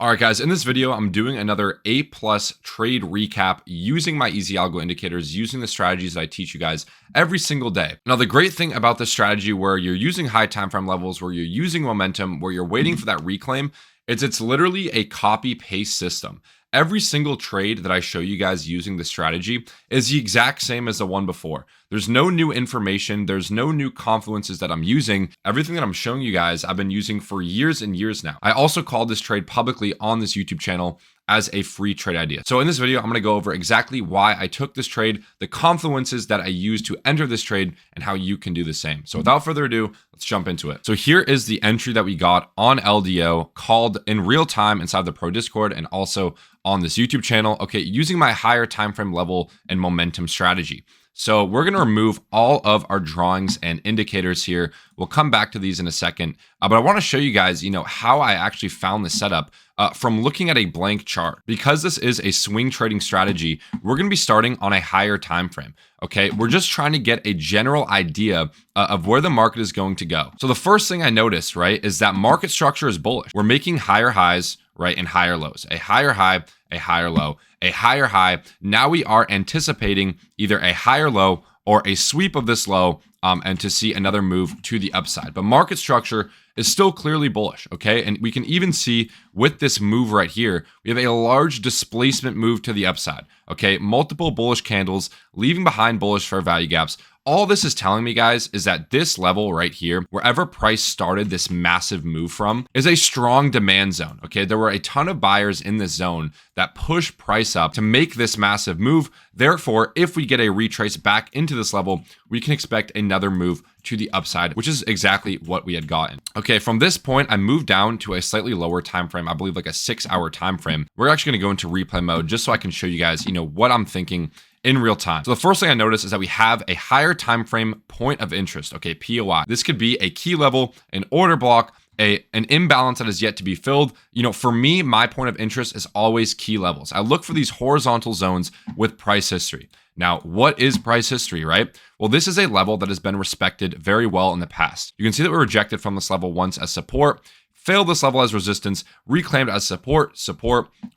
All right, guys, in this video, I'm doing another A+ trade recap using my EzAlgo indicators, using the strategies that I teach you guys every single day. Now, the great thing about this strategy where you're using high time frame levels, where you're using momentum, where you're waiting for that reclaim, is it's literally a copy paste system. Every single trade that I show you guys using this strategy is the exact same as the one before. There's no new information. There's no new confluences that I'm using. Everything that I'm showing you guys, I've been using for years and years now. I also called this trade publicly on this YouTube channel as a free trade idea. So in this video, I'm going to go over exactly why I took this trade, the confluences that I used to enter this trade, and how you can do the same. So without further ado, let's jump into it. So here is the entry that we got on LDO, called in real time inside the Pro Discord and also on this YouTube channel. Okay, using my higher time frame level and momentum strategy. So we're going to remove all of our drawings and indicators here. We'll come back to these in a second, but I want to show you guys, how I actually found the setup from looking at a blank chart. Because this is a swing trading strategy, we're going to be starting on a higher time frame. Okay, we're just trying to get a general idea of where the market is going to go. So the first thing I noticed, right, is that market structure is bullish. We're making higher highs, right, and higher lows. A higher high, a higher low, a higher high. Now we are anticipating either a higher low or a sweep of this low and to see another move to the upside. But market structure is still clearly bullish, okay? And we can even see with this move right here, we have a large displacement move to the upside, okay? Multiple bullish candles leaving behind bullish fair value gaps. All this is telling me, guys, is that this level right here, wherever price started this massive move from, is a strong demand zone, okay? There were a ton of buyers in this zone that pushed price up to make this massive move. Therefore, if we get a retrace back into this level, we can expect another move to the upside, which is exactly what we had gotten. Okay, from this point, I moved down to a slightly lower time frame, I believe like a 6-hour time frame. We're actually going to go into replay mode just so I can show you guys, what I'm thinking in real time. So the first thing I noticed is that we have a higher time frame point of interest, okay, POI. This could be a key level, an order block, an imbalance that is yet to be filled. For me, my point of interest is always key levels. I look for these horizontal zones with price history. Now, what is price history, right? Well, this is a level that has been respected very well in the past. You can see that we were rejected from this level once as support, failed this level as resistance, reclaimed as support,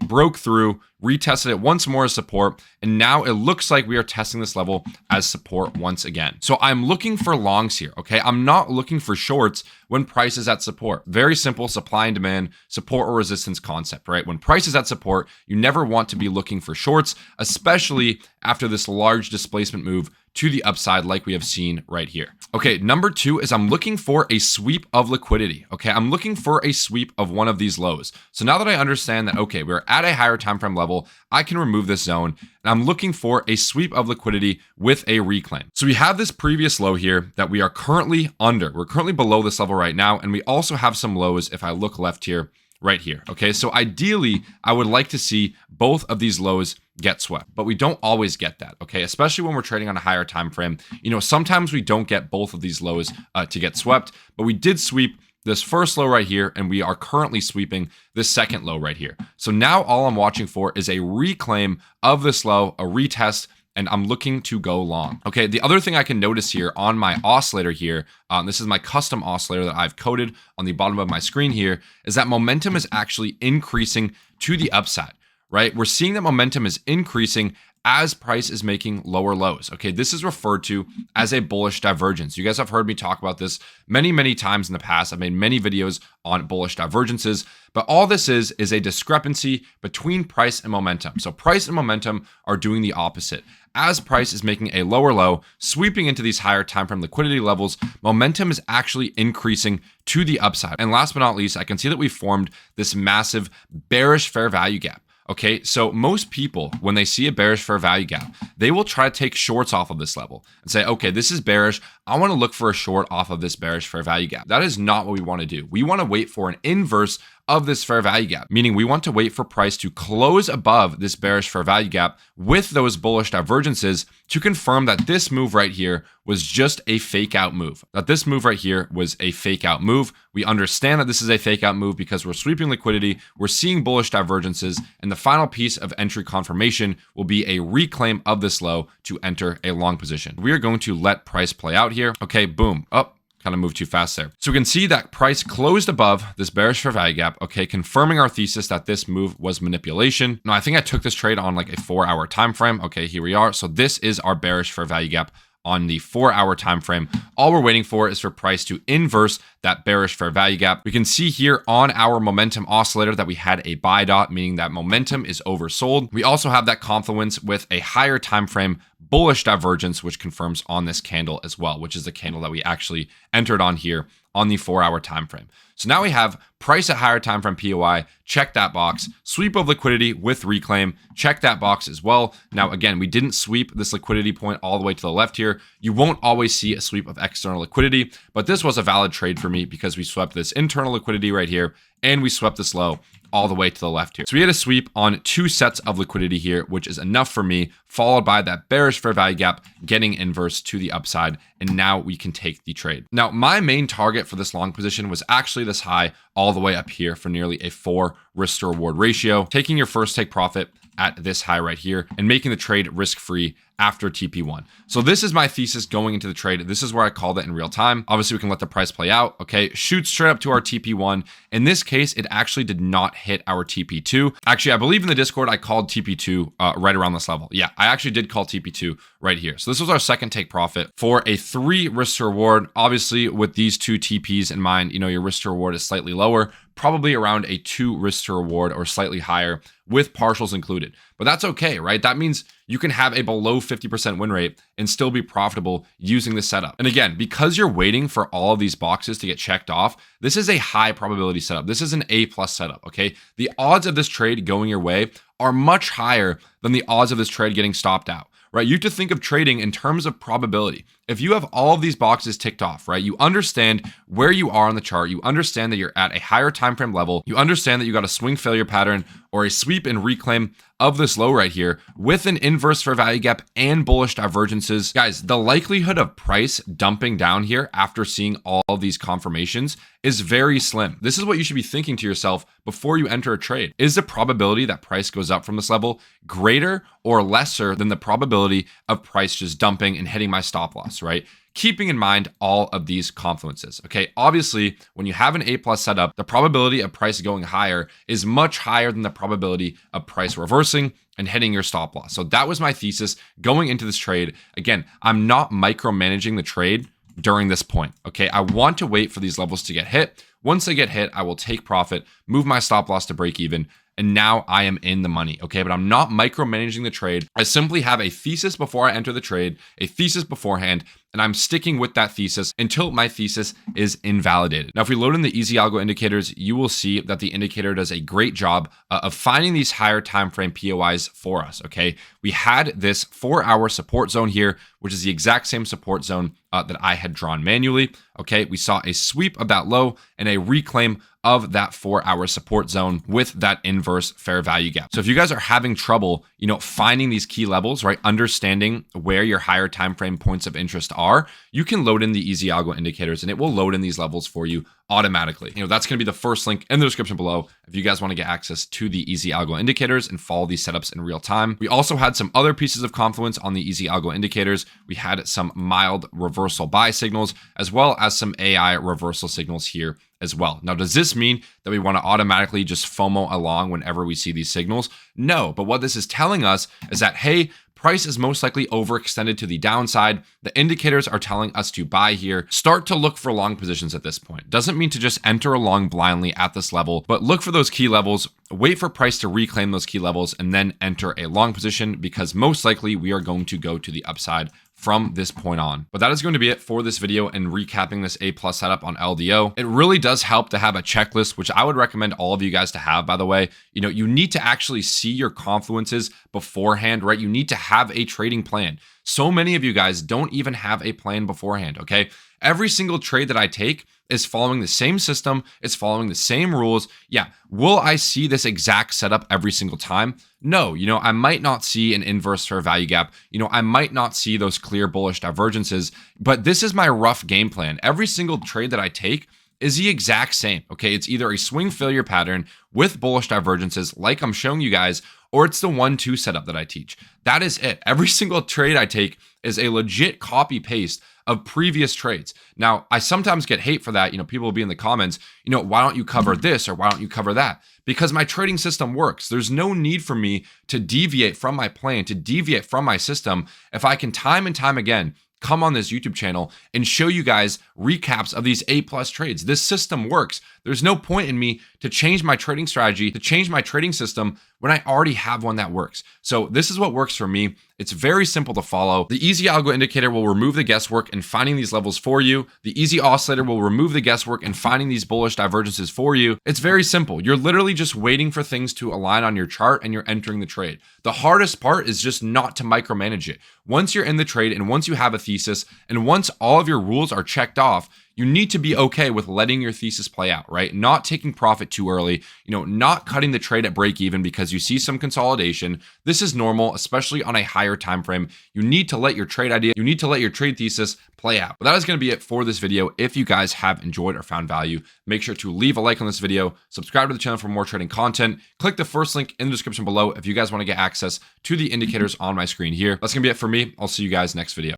broke through, retested it once more as support, and now it looks like we are testing this level as support once again. So I'm looking for longs here, okay? I'm not looking for shorts when price is at support. Very simple supply and demand, support or resistance concept, right? When price is at support, you never want to be looking for shorts, especially after this large displacement move to the upside like we have seen right here. Okay, number 2 is I'm looking for a sweep of liquidity. Okay, I'm looking for a sweep of one of these lows. So now that I understand that, okay, we're at a higher time frame level, I can remove this zone, and I'm looking for a sweep of liquidity with a reclaim. So we have this previous low here that we are currently under. We're currently below this level right now, and we also have some lows if I look left here, right here. Okay, so ideally, I would like to see both of these lows get swept, but we don't always get that, okay? Especially when we're trading on a higher time frame. Sometimes we don't get both of these lows to get swept, but we did sweep this first low right here, and we are currently sweeping this second low right here. So now all I'm watching for is a reclaim of this low, a retest, and I'm looking to go long. Okay, the other thing I can notice here on my oscillator here, this is my custom oscillator that I've coded on the bottom of my screen here, is that momentum is actually increasing to the upside, right? We're seeing that momentum is increasing as price is making lower lows. Okay, this is referred to as a bullish divergence. You guys have heard me talk about this many, many times in the past. I've made many videos on bullish divergences, but all this is a discrepancy between price and momentum. So price and momentum are doing the opposite. As price is making a lower low, sweeping into these higher time frame liquidity levels, momentum is actually increasing to the upside. And last but not least, I can see that we formed this massive bearish fair value gap. Okay, so most people, when they see a bearish fair value gap, they will try to take shorts off of this level and say, okay, this is bearish. I want to look for a short off of this bearish fair value gap. That is not what we want to do. We want to wait for an inverse of this fair value gap, meaning we want to wait for price to close above this bearish fair value gap with those bullish divergences to confirm that this move right here was just a fake out move, that this move right here was a fake out move. We understand that this is a fake out move because we're sweeping liquidity, we're seeing bullish divergences, and the final piece of entry confirmation will be a reclaim of this low to enter a long position. We are going to let price play out here. Okay, boom, up. kind of moved too fast there. So we can see that price closed above this bearish fair value gap, okay, confirming our thesis that this move was manipulation. Now, I think I took this trade on like a 4-hour time frame. Okay, here we are. So this is our bearish fair value gap on the 4-hour time frame. All we're waiting for is for price to inverse that bearish fair value gap. We can see here on our momentum oscillator that we had a buy dot, meaning that momentum is oversold. We also have that confluence with a higher time frame bullish divergence, which confirms on this candle as well, which is the candle that we actually entered on here on the 4-hour time frame. So now we have price at higher time frame POI, check that box, sweep of liquidity with reclaim, check that box as well. Now, again, we didn't sweep this liquidity point all the way to the left here. You won't always see a sweep of external liquidity, but this was a valid trade for me because we swept this internal liquidity right here and we swept this low all the way to the left here. So we had a sweep on 2 sets of liquidity here, which is enough for me, followed by that bearish fair value gap getting inverse to the upside. And now we can take the trade. Now, my main target for this long position was actually this high all the way up here for nearly a 4 risk to reward ratio, taking your first take profit at this high right here and making the trade risk-free after TP1. So this is my thesis going into the trade. This is where I called it in real time. Obviously, we can let the price play out. Okay, shoot straight up to our TP1. In this case, it actually did not hit our TP2. Actually, I believe in the Discord, I called TP2 right around this level. Yeah, I actually did call TP2 right here. So this was our second take profit for a 3 risk to reward. Obviously, with these 2 TPs in mind, your risk to reward is slightly lower, probably around a 2 risk to reward or slightly higher with partials included. But that's okay, right? That means you can have a below 50% win rate and still be profitable using this setup. And again, because you're waiting for all of these boxes to get checked off, this is a high probability setup. This is an A+ setup, okay? The odds of this trade going your way are much higher than the odds of this trade getting stopped out. Right? You have to think of trading in terms of probability. If you have all of these boxes ticked off, right? You understand where you are on the chart. You understand that you're at a higher time frame level. You understand that you got a swing failure pattern or a sweep and reclaim of this low right here with an inverse fair value gap and bullish divergences. Guys, the likelihood of price dumping down here after seeing all of these confirmations is very slim. This is what you should be thinking to yourself before you enter a trade. Is the probability that price goes up from this level greater or lesser than the probability of price just dumping and hitting my stop loss, right? Keeping in mind all of these confluences, okay? Obviously, when you have an A+ setup, the probability of price going higher is much higher than the probability of price reversing and hitting your stop loss. So that was my thesis going into this trade. Again, I'm not micromanaging the trade during this point, okay? I want to wait for these levels to get hit. Once they get hit, I will take profit, move my stop loss to break even, and now I am in the money, okay? But I'm not micromanaging the trade. I simply have a thesis before I enter the trade, a thesis beforehand, and I'm sticking with that thesis until my thesis is invalidated. Now, if we load in the EzAlgo indicators, you will see that the indicator does a great job of finding these higher time frame POIs for us, okay? We had this 4-hour support zone here, which is the exact same support zone that I had drawn manually, okay? We saw a sweep of that low and a reclaim of that 4-hour support zone with that inverse fair value gap. So if you guys are having trouble, finding these key levels, right, understanding where your higher time frame points of interest are, you can load in the EzAlgo indicators and it will load in these levels for you automatically. That's going to be the first link in the description below if you guys want to get access to the EzAlgo indicators and follow these setups in real time. We also had some other pieces of confluence on the EzAlgo indicators. We had some mild reversal buy signals as well as some AI reversal signals here as well. Now, does this mean that we want to automatically just FOMO along whenever we see these signals? No, but what this is telling us is that, hey, price is most likely overextended to the downside. The indicators are telling us to buy here. Start to look for long positions at this point. Doesn't mean to just enter along blindly at this level, but look for those key levels, wait for price to reclaim those key levels, and then enter a long position because most likely we are going to go to the upside from this point on. But that is going to be it for this video and recapping this A+ setup on LDO. It really does help to have a checklist, which I would recommend all of you guys to have, by the way. You need to actually see your confluences beforehand, right? You need to have a trading plan. So many of you guys don't even have a plan beforehand, okay? Every single trade that I take is following the same system. It's following the same rules. Yeah. Will I see this exact setup every single time? No. I might not see an inverse fair value gap. I might not see those clear bullish divergences, but this is my rough game plan. Every single trade that I take is the exact same. Okay, it's either a swing failure pattern with bullish divergences like I'm showing you guys, or it's the 1-2 setup that I teach. That is it. Every single trade I take is a legit copy paste of previous trades. Now, I sometimes get hate for that. People will be in the comments, why don't you cover this or why don't you cover that? Because my trading system works. There's no need for me to deviate from my plan, to deviate from my system, if I can time and time again come on this YouTube channel and show you guys recaps of these A+ trades. This system works. There's no point in me to change my trading strategy, to change my trading system when I already have one that works. So this is what works for me. It's very simple to follow. The EzAlgo indicator will remove the guesswork in finding these levels for you. The Easy Oscillator will remove the guesswork in finding these bullish divergences for you. It's very simple. You're literally just waiting for things to align on your chart and you're entering the trade. The hardest part is just not to micromanage it. Once you're in the trade and once you have a thesis and once all of your rules are checked off, you need to be okay with letting your thesis play out, right? Not taking profit too early, not cutting the trade at break even because you see some consolidation. This is normal, especially on a higher time frame. You need to let your trade idea, you need to let your trade thesis play out. But that is going to be it for this video. If you guys have enjoyed or found value, make sure to leave a like on this video, subscribe to the channel for more trading content, click the first link in the description below if you guys want to get access to the indicators on my screen here. That's going to be it for me. I'll see you guys next video.